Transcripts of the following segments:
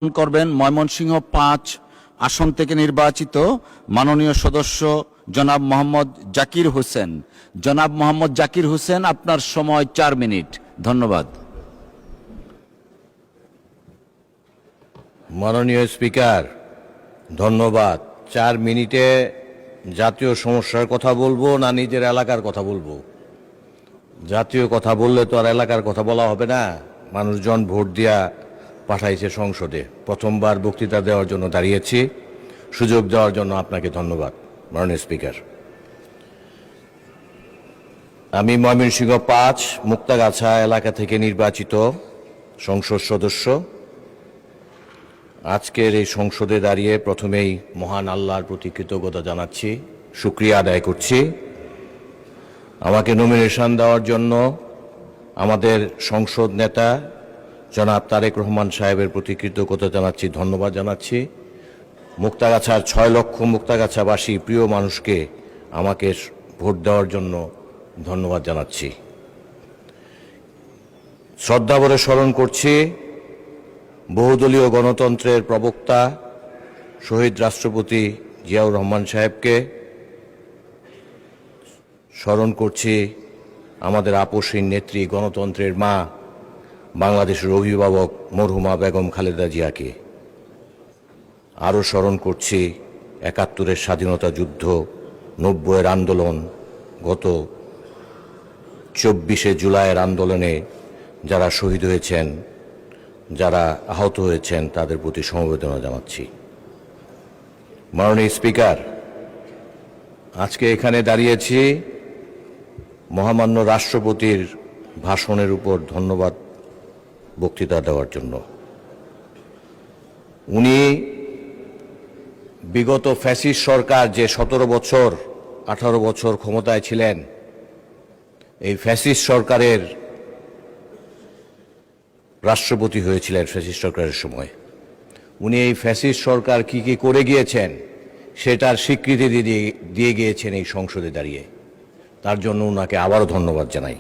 করবেন ময়মনসিংহ 5 আসন থেকে নির্বাচিত মাননীয় সদস্য জনাব মোহাম্মদ জাকির হোসেন। জনাব মোহাম্মদ জাকির হোসেন, আপনার সময় 4 মিনিট। ধন্যবাদ। মাননীয় স্পিকার, ধন্যবাদ। 4 মিনিটে জাতীয় সমস্যার কথা বলবো না নিজের এলাকার কথা বলবো? জাতীয় কথা বললে তো আর এলাকার কথা বলা হবে না। মানুষজন ভোট দিয়া পাঠাইছে সংসদে। প্রথমবার বক্তৃতা দেওয়ার জন্য দাঁড়িয়েছি। সুযোগ দেওয়ার জন্য আপনাকে ধন্যবাদ মাননীয় স্পিকার। আমি ময়মনসিংহ 5 মুক্তাগাছা এলাকা থেকে নির্বাচিত সংসদ সদস্য। আজকের এই সংসদে দাঁড়িয়ে প্রথমেই মহান আল্লাহর প্রতি কৃতজ্ঞতা জানাচ্ছি, শুকরিয়া আদায় করছি। আমাকে নমিনেশন দেওয়ার জন্য আমাদের সংসদ নেতা জনাব তারেক রহমান সাহেবের প্রতি কৃতজ্ঞতা জানাচ্ছি, ধন্যবাদ জানাচ্ছি। মুক্তাগাছার 6 লক্ষ মুক্তাগাছাবাসী প্রিয় মানুষকে আমাকে ভোট দেওয়ার জন্য ধন্যবাদ জানাচ্ছি। শ্রদ্ধাভরে স্মরণ করছি বহুদলীয় গণতন্ত্রের প্রবক্তা শহীদ রাষ্ট্রপতি জিয়াউর রহমান সাহেবকে। স্মরণ করছি আমাদের আপসহীন নেত্রী, গণতন্ত্রের মা, বাংলাদেশের অভিভাবক মরহুমা বেগম খালেদা জিয়াকে। আরও স্মরণ করছি ৭১-এর স্বাধীনতা যুদ্ধ, ৯০-এর আন্দোলন, গত ২৪শে জুলাইয়ের আন্দোলনে যারা শহীদ হয়েছেন, যারা আহত হয়েছেন, তাদের প্রতি সমবেদনা জানাচ্ছি। মাননীয় স্পিকার, আজকে এখানে দাঁড়িয়েছি মহামান্য রাষ্ট্রপতির ভাষণের উপর ধন্যবাদ বক্তৃতা দেওয়ার জন্য। উনি বিগত ফ্যাসিস্ট সরকার যে ১৭ বছর ১৮ বছর ক্ষমতায় ছিলেন, এই ফ্যাসিস্ট সরকারের রাষ্ট্রপতি হয়েছিলেন। ফ্যাসিস্ট সরকারের সময় উনি এই ফ্যাসিস্ট সরকার কি কি করে গিয়েছেন সেটার স্বীকৃতি দিয়ে গিয়েছেন এই সংসদে দাঁড়িয়ে। তার জন্য ওনাকে আবারও ধন্যবাদ জানাই।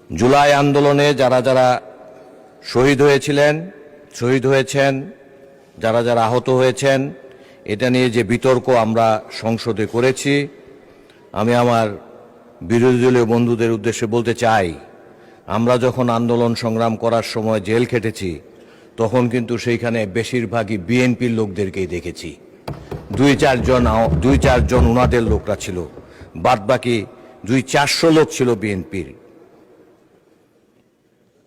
জুলাই আন্দোলনে যারা যারা শহীদ হয়েছেন, যারা যারা আহত হয়েছেন, এটা নিয়ে যে বিতর্ক আমরা সংসদে করেছি, আমি আমার বিরোধী দলীয় বন্ধুদের উদ্দেশ্যে বলতে চাই, আমরা যখন আন্দোলন সংগ্রাম করার সময় জেল খেটেছি, তখন কিন্তু সেইখানে বেশিরভাগই বিএনপির লোকদেরকেই দেখেছি। 2-4 জন ওনাদের লোকরা ছিল, বাদবাকি 200-400 লোক ছিল বিএনপির।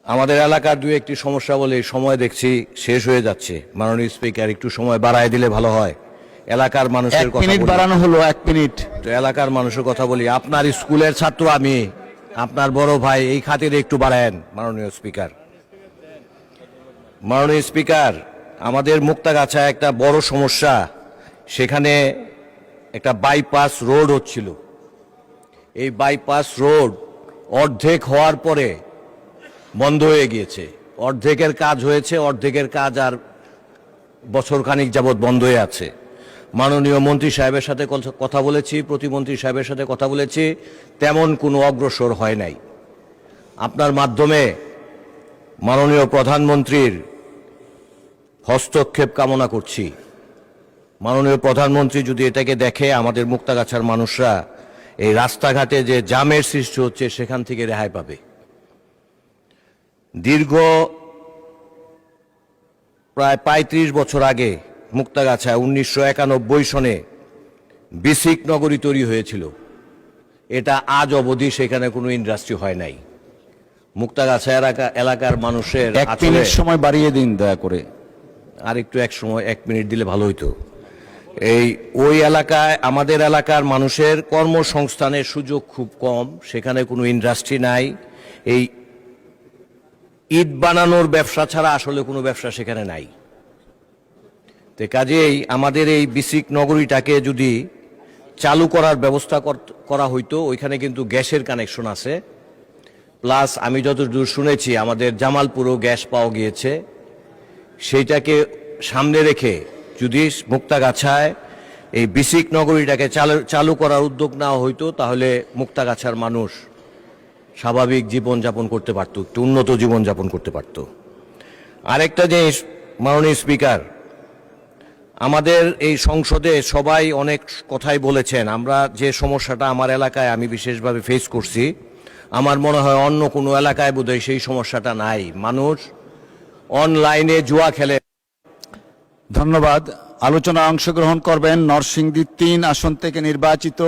আমাদের এলাকার 2-1টি সমস্যা বলে সময় দেখছি শেষ হয়ে যাচ্ছে। মাননীয় স্পিকার, একটু সময় বাড়ায় দিলে ভালো হয়। এলাকার মানুষের কথা বাড়ানো হলো 1 মিনিট। তো এলাকার মানুষের কথা বলি। আপনার স্কুলের ছাত্র আমি, আপনার বড় ভাই, এই খাতিরে একটু বাড়ায়েন মাননীয় স্পিকার। মাননীয় স্পিকার, আমাদের মুক্তাগাছায় একটা বড় সমস্যা, সেখানে একটা বাইপাস রোড হচ্ছিল। এই বাইপাস রোড অর্ধেক হওয়ার পরে বন্ধ হয়ে গিয়েছে। অর্ধেকের কাজ হয়েছে, অর্ধেকের কাজ আর বছরখানিক যাবৎ বন্ধ হয়ে আছে। মাননীয় মন্ত্রী সাহেবের সাথে কথা বলেছি, প্রতিমন্ত্রী সাহেবের সাথে কথা বলেছি, তেমন কোনো অগ্রসর হয় নাই। আপনার মাধ্যমে মাননীয় প্রধানমন্ত্রীর হস্তক্ষেপ কামনা করছি। মাননীয় প্রধানমন্ত্রী যদি এটাকে দেখে, আমাদের মুক্তাগাছার মানুষরা এই রাস্তাঘাটে যে জামের সৃষ্টি হচ্ছে সেখান থেকে রেহাই পাবে। দীর্ঘ প্রায় ৩৫ বছর আগে মুক্তাগাছায় ১৯৯১ সনে বিসিক নগরী তৈরি হয়েছিল। এটা আজ অবধি সেখানে কোনো ইন্ডাস্ট্রি হয় নাই। মুক্তাগাছা এলাকার মানুষের 1 মিনিট সময় বাড়িয়ে দিন দয়া করে। আর একটু 1 মিনিট দিলে ভালো হইতো। ওই এলাকায়, আমাদের এলাকার মানুষের কর্মসংস্থানের সুযোগ খুব কম, সেখানে কোনো ইন্ডাস্ট্রি নাই। এই ইট বানানোর ব্যবসা ছাড়া আসলে কোনো ব্যবসা সেখানে নাই। তো কাজেই আমাদের এই বিসিক নগরীটাকে যদি চালু করার ব্যবস্থা করা হইতো, ওইখানে কিন্তু গ্যাসের কানেকশন আছে, প্লাস আমি যতদূর শুনেছি আমাদের জামালপুরও গ্যাস পাওয়া গিয়েছে। সেইটাকে সামনে রেখে যদি মুক্তাগাছায় এই বিসিক নগরীটাকে চালু করার উদ্যোগ নেওয়া হইতো, তাহলে মুক্তাগাছার মানুষ স্বাভাবিক জীবনযাপন করতে পারত, একটু উন্নত জীবনযাপন করতে পারত। আরেকটা জিনিস, মাননীয় স্পিকার, আমাদের এই সংসদে সবাই অনেক কথাই বলেছেন। আমরা যে সমস্যাটা আমার এলাকায় আমি বিশেষভাবে ফেস করছি, আমার মনে হয় অন্য কোনো এলাকায় বোধহয় সেই সমস্যাটা নাই। মানুষ অনলাইনে জুয়া খেলে। ধন্যবাদ। আলোচনায় অংশগ্রহণ করবেন নরসিংদী 3 আসন থেকে নির্বাচিত